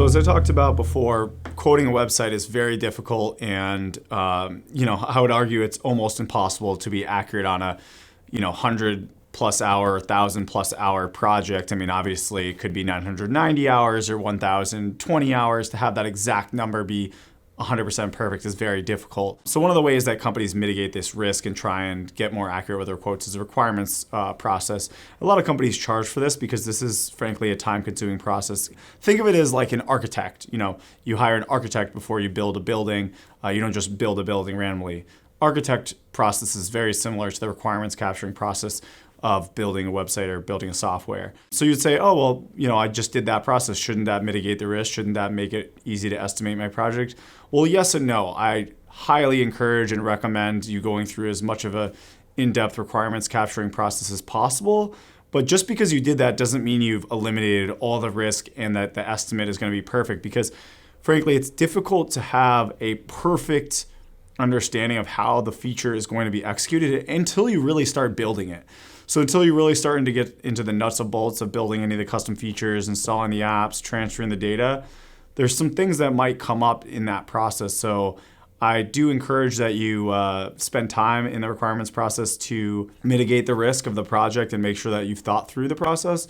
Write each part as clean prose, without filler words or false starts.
So as I talked about before, quoting a website is very difficult, and I would argue it's almost impossible to be accurate on a 100+ hour, 1,000+ hour project. I mean, obviously, it could be 990 hours or 1,020 hours. To have that exact number be 100% perfect is very difficult. So one of the ways that companies mitigate this risk and try and get more accurate with their quotes is the requirements process. A lot of companies charge for this because this is frankly a time-consuming process. Think of it as like an architect. You hire an architect before you build a building. You don't just build a building randomly. Architect process is very similar to the requirements capturing process of building a website or building a software. So you'd say, oh, well, I just did that process. Shouldn't that mitigate the risk? Shouldn't that make it easy to estimate my project? Well, yes and no. I highly encourage and recommend you going through as much of a in-depth requirements capturing process as possible. But just because you did that doesn't mean you've eliminated all the risk and that the estimate is going to be perfect, because frankly, it's difficult to have a perfect understanding of how the feature is going to be executed until you really start building it. So until you're really starting to get into the nuts and bolts of building any of the custom features, installing the apps, transferring the data, there's some things that might come up in that process. So I do encourage that you spend time in the requirements process to mitigate the risk of the project and make sure that you've thought through the process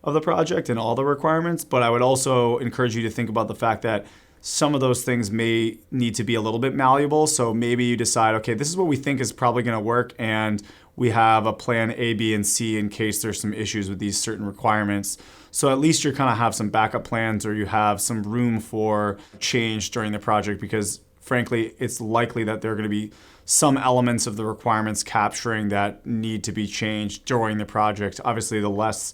of the project and all the requirements. But I would also encourage you to think about the fact that some of those things may need to be a little bit malleable. So maybe you decide, okay, this is what we think is probably going to work, and we have a plan A, B, and C in case there's some issues with these certain requirements. So at least you kind of have some backup plans, or you have some room for change during the project, because frankly, it's likely that there are going to be some elements of the requirements capturing that need to be changed during the project. Obviously, the less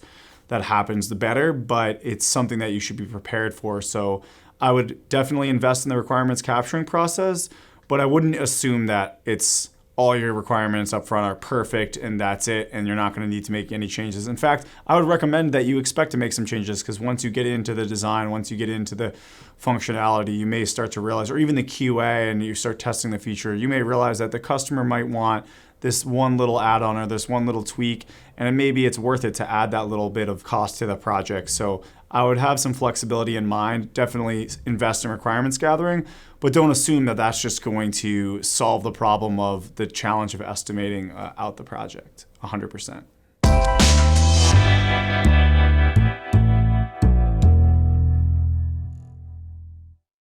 that happens, the better, but it's something that you should be prepared for. So I would definitely invest in the requirements capturing process, but I wouldn't assume that it's all your requirements up front are perfect and that's it, and you're not going to need to make any changes. In fact, I would recommend that you expect to make some changes, because once you get into the design, once you get into the functionality, you may start to realize, or even the QA, and you start testing the feature, you may realize that the customer might want this one little add-on or this one little tweak, and maybe it's worth it to add that little bit of cost to the project. So I would have some flexibility in mind. Definitely invest in requirements gathering, but don't assume that that's just going to solve the problem of the challenge of estimating out the project 100%.